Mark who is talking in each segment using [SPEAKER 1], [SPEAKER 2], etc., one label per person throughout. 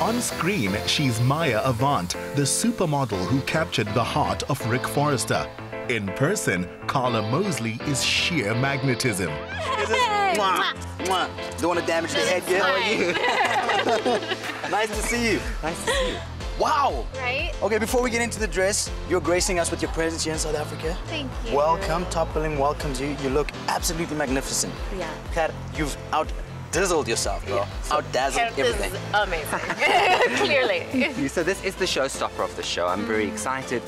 [SPEAKER 1] On screen, she's Maya Avant, the supermodel who captured the heart of Rick Forrester. In person, Karla Mosley is sheer magnetism.
[SPEAKER 2] Mwah, mwah. Don't want to damage the head yet. How are you? Nice to see you. Nice to see you. Wow!
[SPEAKER 3] Right?
[SPEAKER 2] Okay, before we get into the dress, you're gracing us with your presence here in South Africa.
[SPEAKER 3] Thank you.
[SPEAKER 2] Welcome, Top Billing welcomes you. You look absolutely magnificent.
[SPEAKER 3] Yeah.
[SPEAKER 2] Kat, you've outdizzled yourself, bro.
[SPEAKER 3] Yeah.
[SPEAKER 2] Outdazzled everything.
[SPEAKER 3] Is amazing. Clearly.
[SPEAKER 4] So this is the showstopper of the show. I'm very excited.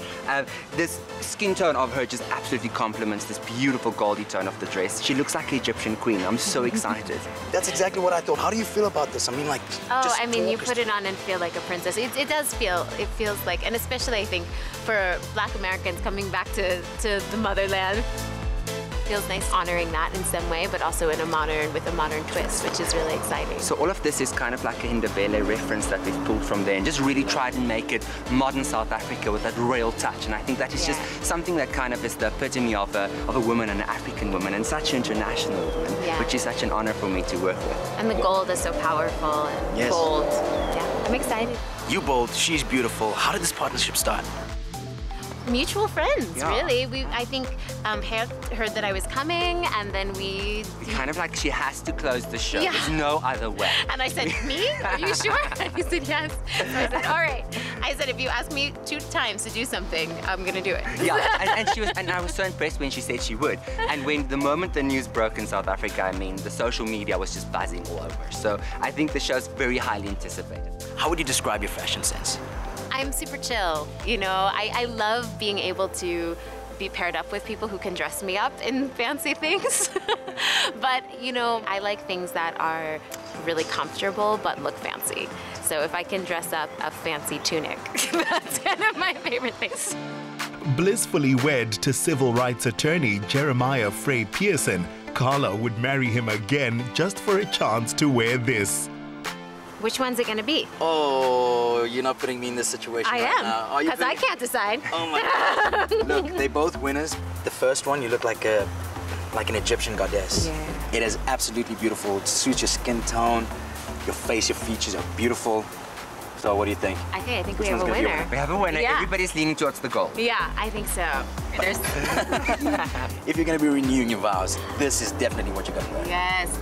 [SPEAKER 4] This skin tone of her just absolutely complements this beautiful goldy tone of the dress. She looks like an Egyptian queen. I'm so excited.
[SPEAKER 2] That's exactly what I thought. How do you feel about this? I mean, like,
[SPEAKER 3] I mean, you put it on and feel like a princess. It does feel, it feels like, and especially I think for Black Americans coming back to the motherland, feels nice honoring that in some way, but also with a modern twist, which is really exciting.
[SPEAKER 4] So all of this is kind of like a Ndebele reference that we've pulled from there and just really tried and make it modern South Africa with that royal touch. And I think that is just something that kind of is the epitome of a woman and an African woman and such an international woman, which is such an honor for me to work with.
[SPEAKER 3] And the gold is so powerful and bold. Yeah, I'm excited.
[SPEAKER 2] You bold, she's beautiful. How did this partnership start?
[SPEAKER 3] Mutual friends, really. I think heard that I was coming, and then we
[SPEAKER 4] kind of like, she has to close the show.
[SPEAKER 3] Yeah.
[SPEAKER 4] There's no other way.
[SPEAKER 3] And I said, me? Are you sure? And he said, yes. So I said, all right. I said, if you ask me 2 times to do something, I'm gonna do it.
[SPEAKER 4] Yeah, and I was so impressed when she said she would. And when the moment the news broke in South Africa, I mean, the social media was just buzzing all over. So I think the show's very highly anticipated.
[SPEAKER 2] How would you describe your fashion sense?
[SPEAKER 3] I'm super chill, you know. I love being able to be paired up with people who can dress me up in fancy things. But, you know, I like things that are really comfortable but look fancy. So if I can dress up a fancy tunic, that's one of my favorite things.
[SPEAKER 1] Blissfully wed to civil rights attorney Jeremiah Frey Pearson, Karla would marry him again just for a chance to wear this.
[SPEAKER 3] Which one's it gonna be?
[SPEAKER 2] Oh, you're not putting me in this situation
[SPEAKER 3] I am, because I can't decide.
[SPEAKER 2] Oh my God. Look, they both winners. The first one, you look like an Egyptian goddess.
[SPEAKER 3] Yeah.
[SPEAKER 2] It is absolutely beautiful. It suits your skin tone, your face, your features are beautiful. So what do you think?
[SPEAKER 3] I think we have a winner.
[SPEAKER 4] We have a winner.
[SPEAKER 3] Yeah.
[SPEAKER 4] Everybody's leaning towards the goal.
[SPEAKER 3] Yeah, I think so.
[SPEAKER 2] If you're gonna be renewing your vows, this is definitely what you're gonna wear.
[SPEAKER 3] Yes.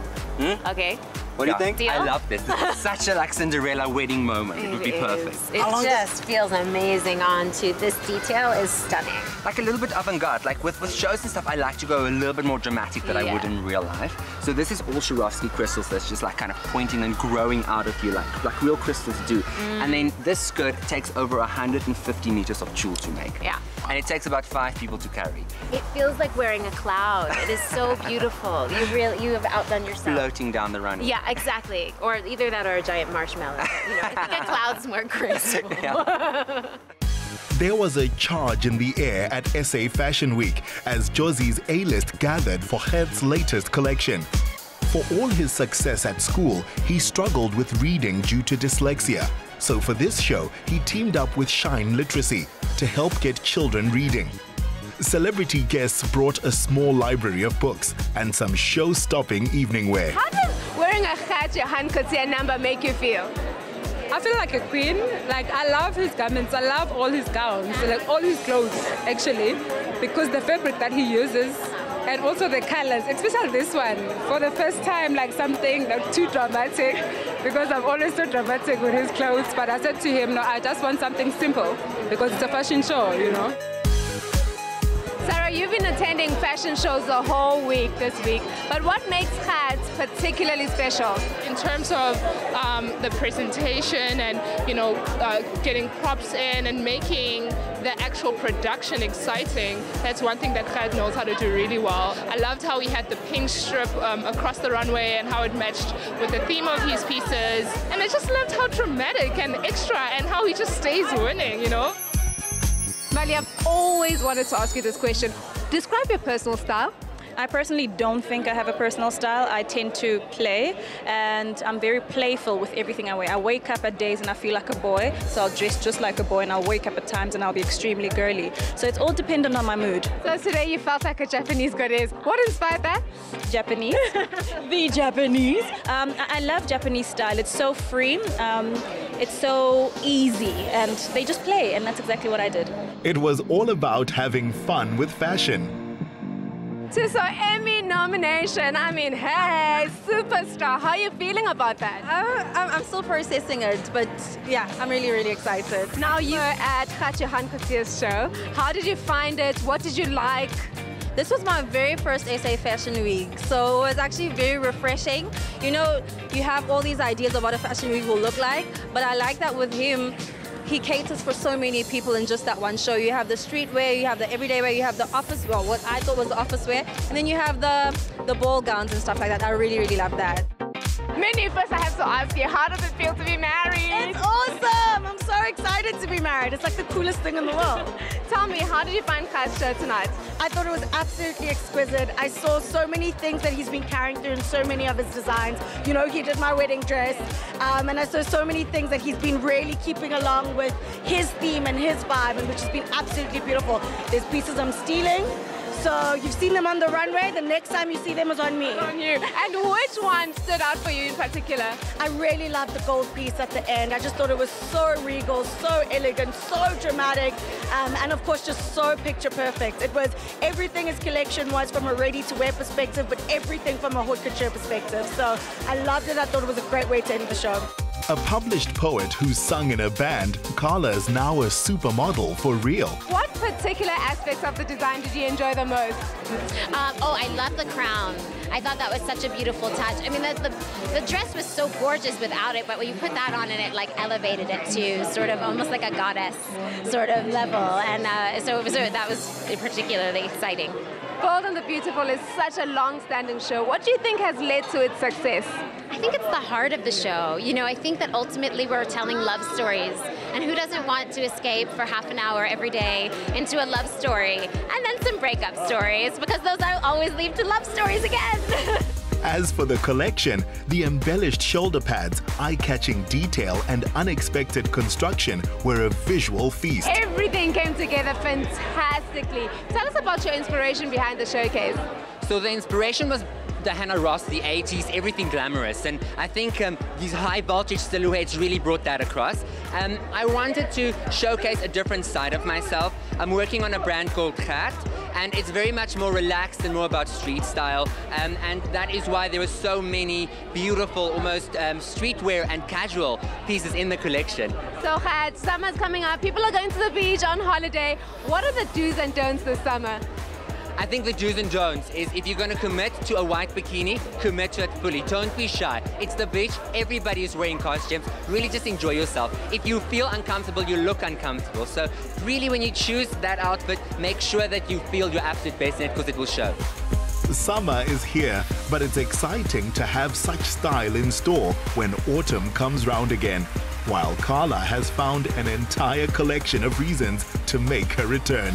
[SPEAKER 3] Okay.
[SPEAKER 2] What do you think?
[SPEAKER 3] Deal?
[SPEAKER 4] I love this. This is such a like Cinderella wedding moment. It would be perfect.
[SPEAKER 3] It just feels amazing on to this detail is stunning.
[SPEAKER 4] Like a little bit avant-garde. Like with shows and stuff, I like to go a little bit more dramatic than I would in real life. So this is all Swarovski crystals that's just like kind of pointing and growing out of you like real crystals do. And then this skirt takes over 150 meters of tulle to make.
[SPEAKER 3] Yeah.
[SPEAKER 4] And it takes about 5 people to carry.
[SPEAKER 3] It feels like wearing a cloud. It is so beautiful. You have outdone yourself.
[SPEAKER 4] Floating down the runway.
[SPEAKER 3] Yeah, exactly. Or either that or a giant marshmallow. You know, I think a cloud's more graceful.
[SPEAKER 1] There was a charge in the air at SA Fashion Week as Josie's A-list gathered for GERT's latest collection. For all his success at school, he struggled with reading due to dyslexia. So for this show, he teamed up with Shine Literacy to help get children reading. Celebrity guests brought a small library of books and some show-stopping evening wear.
[SPEAKER 5] How does wearing a GERT-JOHAN COETZEE number make you feel?
[SPEAKER 6] I feel like a queen. Like, I love his garments. I love all his gowns, like all his clothes, actually, because the fabric that he uses and also the colors, especially this one. For the first time, like something not too dramatic, because I'm always so dramatic with his clothes. But I said to him, no, I just want something simple because it's a fashion show, you know.
[SPEAKER 5] Sarah, you've been attending fashion shows the whole week this week, but what makes GERT particularly special?
[SPEAKER 7] In terms of the presentation and, you know, getting props in and making the actual production exciting, that's one thing that GERT knows how to do really well. I loved how he had the pink strip across the runway and how it matched with the theme of his pieces. And I just loved how dramatic and extra and how he just stays winning, you know?
[SPEAKER 5] Mali, I've always wanted to ask you this question. Describe your personal style.
[SPEAKER 8] I personally don't think I have a personal style. I tend to play, and I'm very playful with everything I wear. I wake up at days and I feel like a boy, so I'll dress just like a boy, and I'll wake up at times and I'll be extremely girly. So it's all dependent on my mood.
[SPEAKER 5] So today you felt like a Japanese goddess. What inspired that?
[SPEAKER 8] Japanese. The Japanese. I love Japanese style. It's so free. It's so easy, and they just play, and that's exactly what I did.
[SPEAKER 1] It was all about having fun with fashion.
[SPEAKER 5] THUSO Emmy nomination. I mean, hey, superstar. How are you feeling about that?
[SPEAKER 9] I'm still processing it, but yeah, I'm really, really excited.
[SPEAKER 5] Now you were at GERT-JOHAN's show. How did you find it? What did you like?
[SPEAKER 9] This was my very first SA Fashion Week, so it was actually very refreshing. You know, you have all these ideas of what a fashion week will look like, but I like that with him, he caters for so many people in just that one show. You have the streetwear, you have the everyday wear, you have the office, well, what I thought was the office wear, and then you have the ball gowns and stuff like that. I really, really love that.
[SPEAKER 5] Minnie, first I have to ask you, how does it feel to be married?
[SPEAKER 9] It's awesome! I'm so excited to be married. It's like the coolest thing in the world.
[SPEAKER 5] Tell me, how did you find Kha's show tonight?
[SPEAKER 10] I thought it was absolutely exquisite. I saw so many things that he's been carrying through in so many of his designs. You know, he did my wedding dress, and I saw so many things that he's been really keeping along with his theme and his vibe, and which has been absolutely beautiful. There's pieces I'm stealing. So you've seen them on the runway, the next time you see them is on me.
[SPEAKER 5] On you. And which one stood out for you in particular?
[SPEAKER 10] I really loved the gold piece at the end. I just thought it was so regal, so elegant, so dramatic, and of course just so picture perfect. It was everything his collection was from a ready-to-wear perspective, but everything from a haute couture perspective. So I loved it. I thought it was a great way to end the show.
[SPEAKER 1] A published poet who sung in a band, Karla is now a supermodel for real.
[SPEAKER 5] What particular aspects of the design did you enjoy the most?
[SPEAKER 3] I love the crown. I thought that was such a beautiful touch. I mean, the dress was so gorgeous without it, but when you put that on and it like elevated it to sort of almost like a goddess sort of level. And that was particularly exciting.
[SPEAKER 5] Bold and the Beautiful is such a long-standing show. What do you think has led to its success?
[SPEAKER 3] I think it's the heart of the show. You know, I think that ultimately we're telling love stories. And who doesn't want to escape for half an hour every day into a love story? And then some breakup stories, because those always lead to love stories again.
[SPEAKER 1] As for the collection, the embellished shoulder pads, eye-catching detail, and unexpected construction were a visual feast.
[SPEAKER 5] Everything came together fantastically. Tell us about your inspiration behind the showcase.
[SPEAKER 4] So the inspiration was Diana Ross, the 80s, everything glamorous, and I think these high voltage silhouettes really brought that across. I wanted to showcase a different side of myself. I'm working on a brand called GERT, and it's very much more relaxed and more about street style, and that is why there were so many beautiful, almost streetwear and casual pieces in the collection.
[SPEAKER 5] So GERT, summer's coming up, people are going to the beach on holiday. What are the do's and don'ts this summer?
[SPEAKER 4] I think the do's and don'ts is if you're going to commit to a white bikini, commit to it fully. Don't be shy. It's the beach. Everybody is wearing costumes. Really just enjoy yourself. If you feel uncomfortable, you look uncomfortable. So really when you choose that outfit, make sure that you feel your absolute best in it because it will show.
[SPEAKER 1] Summer is here, but it's exciting to have such style in store when autumn comes round again, while Karla has found an entire collection of reasons to make her return.